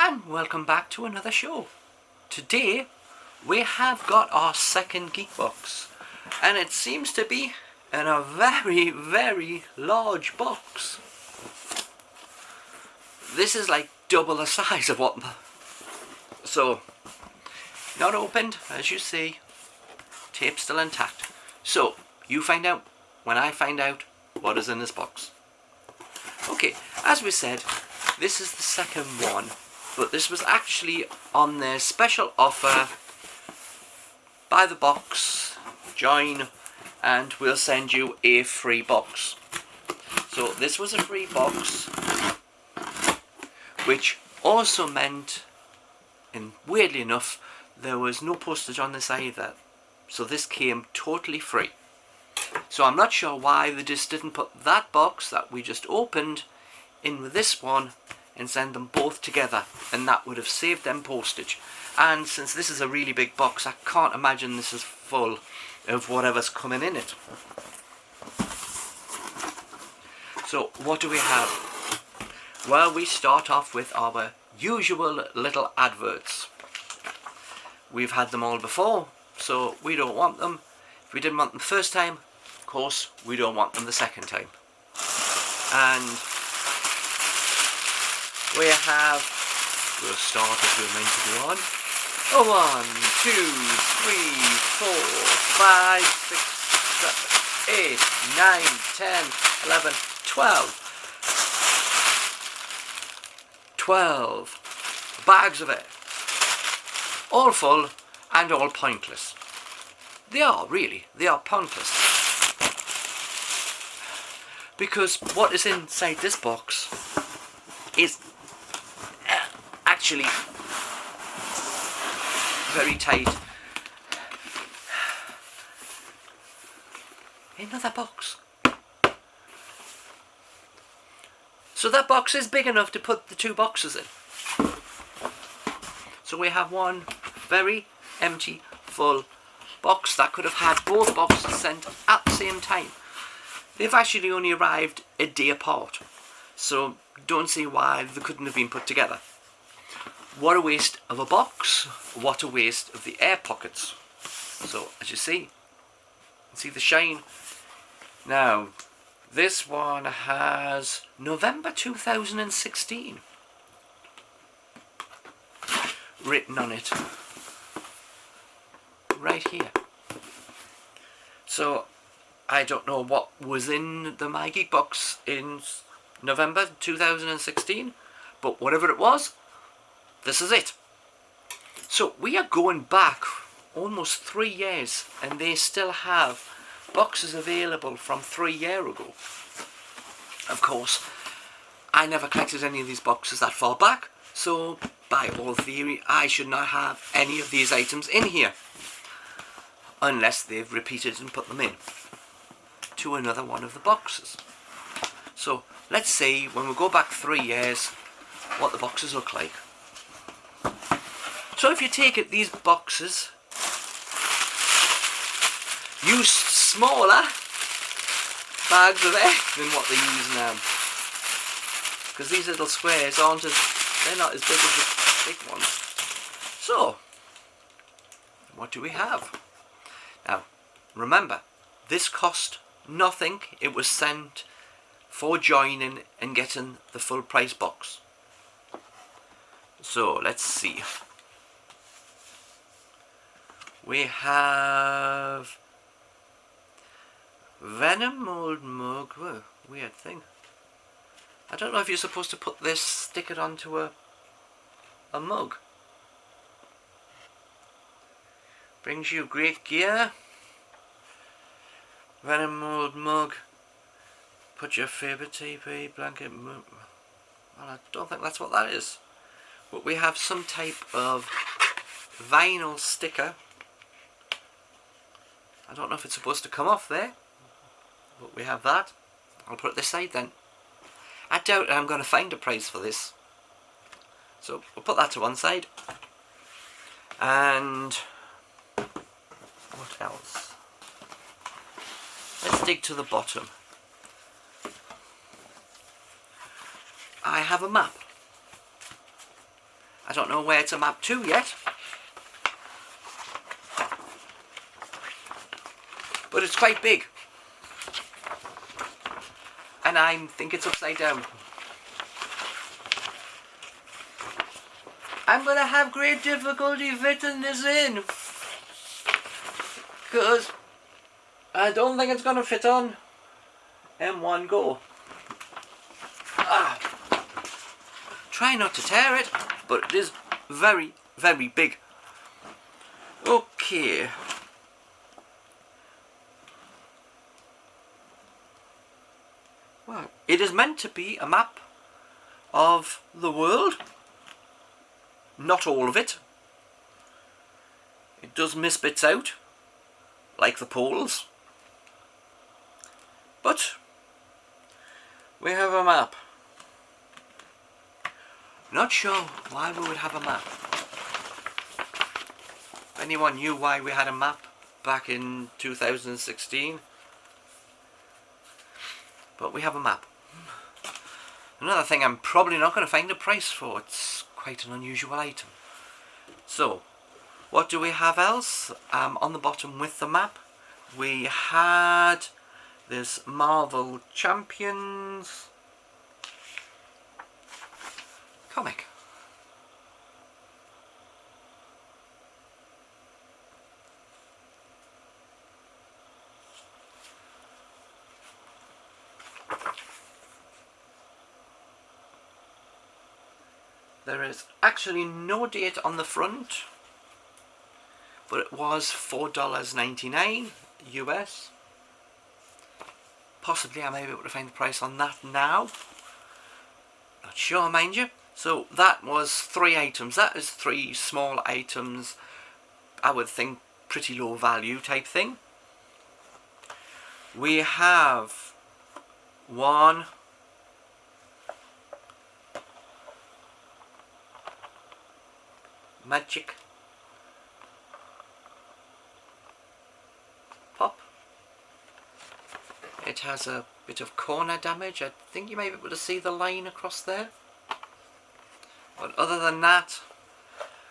and welcome back to another show. Today we have got our second geek box, and it seems to be in a very large box. This is like double the size of what, so not opened, as you see, tape still intact. So you find out when I find out what is in this box. Okay, as we said, this is the second one, but this was actually on their special offer. Buy the box, join, and we'll send you a free box. So this was a free box, which also meant, and weirdly enough, there was no postage on this either. So this came totally free. So I'm not sure why they just didn't put that box that we just opened in with this one and send them both together, and that would have saved them postage. And since this is a really big box, I can't imagine this is full of whatever's coming in it. So what do we have? Well, we start off with our usual little adverts. We've had them all before, so we don't want them. If we didn't want them the first time, of course we don't want them the second time. And we have, we'll start as we're meant to be on. 1, 2, 3, 4, 5, 6, 7, 8, 9, 10, 11, 12. 12 bags of it. All full and all pointless. They are, really, they are pointless. Because what is inside this box is actually very tight. Another box. So that box is big enough to put the two boxes in. So we have one very empty, full box that could have had both boxes sent at the same time. They've actually only arrived a day apart, so don't see why they couldn't have been put together. What a waste of a box, what a waste of the air pockets. So as you see the shine. Now this one has November 2016 written on it right here. So I don't know what was in the My Geek box in November 2016, but whatever it was, this is it. So we are going back almost 3 years, and they still have boxes available from 3 years ago. Of course, I never collected any of these boxes that far back, so by all theory I should not have any of these items in here, unless they've repeated and put them in to another one of the boxes. So let's see, when we go back 3 years, what the boxes look like. So if you take it, these boxes use smaller bags of air than what they use now, because these little squares they're not as big as the big ones. So what do we have? Now remember, this cost nothing. It was sent for joining and getting the full price box. So let's see. We have Venom mold mug. Whoa, weird thing. I don't know if you're supposed to put this, stick it onto a mug. Brings you great gear. Venom mold mug. Put your favourite TP blanket. Well, I don't think that's what that is. But we have some type of vinyl sticker. I don't know if it's supposed to come off there, but we have that. I'll put it this side then. I doubt I'm going to find a price for this, so we'll put that to one side. And what else? Let's dig to the bottom. I have a map. I don't know where it's a map to yet. But it's quite big. And I think it's upside down. I'm going to have great difficulty fitting this in. Because I don't think it's going to fit on in one go. Try not to tear it, but it is very, very big. Okay. Well, it is meant to be a map of the world. Not all of it. It does miss bits out, like the poles. But we have a map. Not sure why we would have a map. If anyone knew why we had a map back in 2016. But we have a map. Another thing I'm probably not going to find a price for. It's quite an unusual item. So, what do we have else? On the bottom with the map, we had this Marvel Champions comic. There is actually no date on the front, but it was $4.99 US. Possibly I may be able to find the price on that now. Not sure, mind you. So that was 3 items. That is 3 small items. I would think pretty low value type thing. We have one magic pop. It has a bit of corner damage. I think you may be able to see the line across there. But other than that,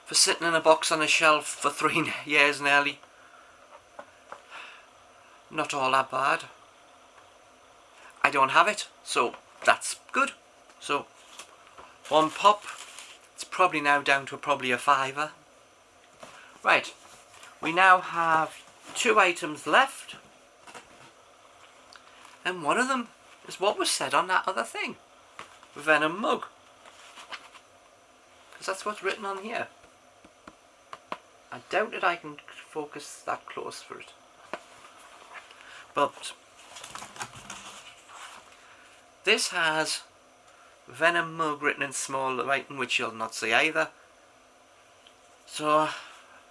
for sitting in a box on a shelf for 3 years nearly, not all that bad. I don't have it, so that's good. So, 1 pop. It's probably now down to probably a $5. Right, we now have 2 items left. And one of them is what was said on that other thing. Venom mug. Because that's what's written on here. I doubt that I can focus that close for it. But this has Venom mug written in small writing, which you'll not see either. So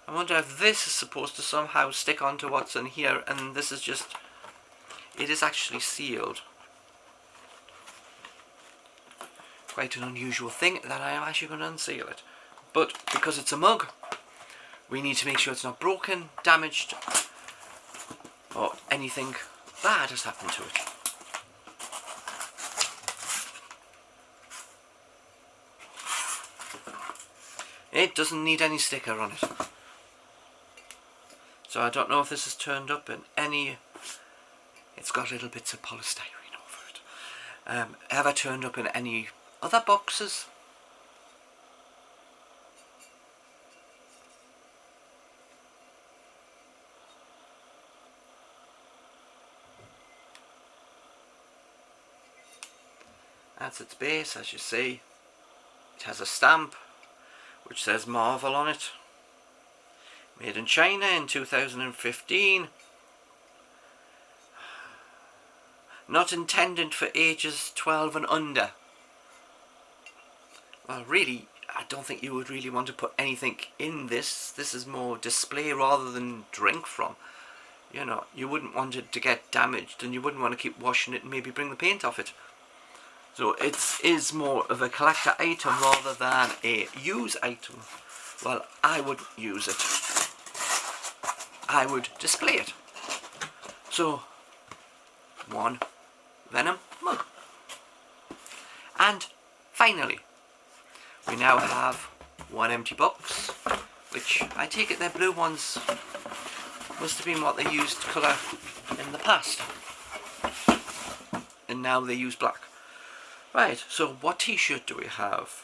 I wonder if this is supposed to somehow stick onto what's in here, and this is just, it is actually sealed. Quite an unusual thing that I am actually going to unseal it. But because it's a mug, we need to make sure it's not broken, damaged, or anything bad has happened to it. It doesn't need any sticker on it. So I don't know if this is turned up in any... It's got little bits of polystyrene over it. Ever turned up in any other boxes? That's its base, as you see. It has a stamp which says Marvel on it. Made in China in 2015. Not intended for ages 12 and under. Well, really, I don't think you would really want to put anything in this. This is more display rather than drink from. You know, you wouldn't want it to get damaged, and you wouldn't want to keep washing it and maybe bring the paint off it. So it is more of a collector item rather than a use item. Well, I would use it. I would display it. So, 1 Venom mug. And finally, we now have one empty box, which I take it their blue ones must have been what they used colour in the past, and now they use black. Right, so what t-shirt do we have?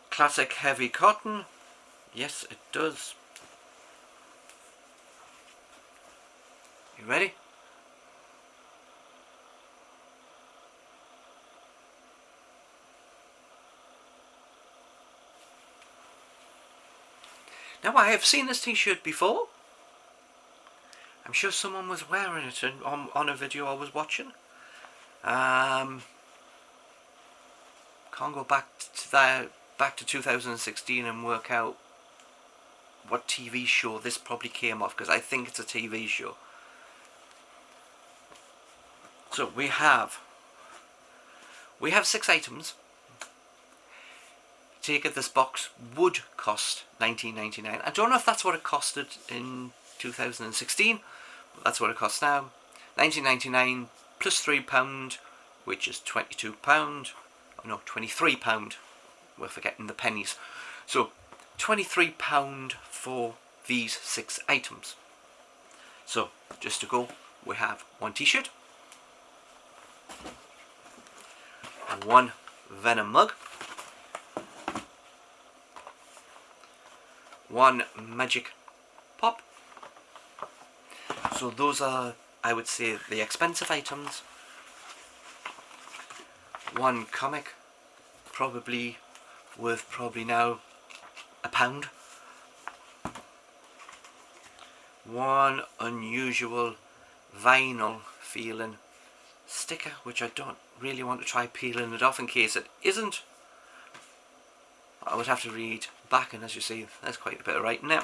Classic heavy cotton. Yes, it does. You ready? Now, I have seen this t-shirt before. I'm sure someone was wearing it on a video I was watching. Can't go back to 2016 and work out what TV show this probably came off, because I think it's a TV show. So we have 6 items. Take it, this box would cost $19.99. I don't know if that's what it costed in 2016, but that's what it costs now. $19.99 plus £3, which is £22. Oh no, £23. We're forgetting the pennies. So £23 for these 6 items. So just to go, we have one t-shirt, one Venom mug, one Magic Pop. So those are, I would say, the expensive items. One comic, probably worth now £1. One unusual vinyl feeling sticker, which I don't really want to try peeling it off in case it isn't. I would have to read back, and as you see, there's quite a bit of writing there.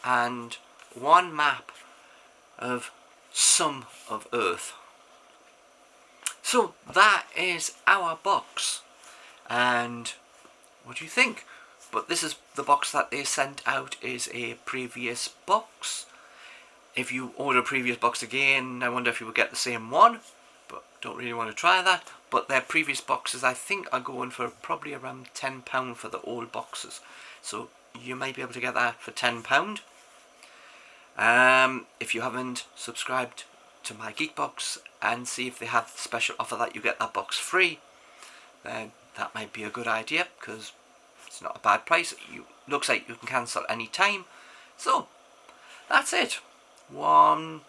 And one map of some of Earth. So that is our box. And what do you think? But this is the box that they sent out, is a previous box. If you order a previous box again, I wonder if you would get the same one, but don't really want to try that. But their previous boxes, I think, are going for probably around £10 for the old boxes. So you might be able to get that for £10. If you haven't subscribed to my Geek Box and see if they have the special offer that you get that box free, then that might be a good idea, because it's not a bad price. Looks like you can cancel any time. So that's it. One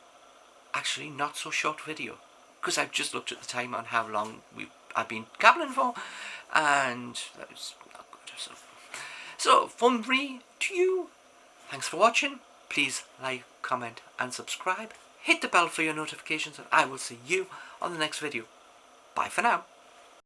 actually not so short video, because I've just looked at the time on how long I've been gabbling for, and that was not good. So from me to you, thanks for watching. Please like, comment and subscribe. Hit the bell for your notifications, and I will see you on the next video. Bye for now.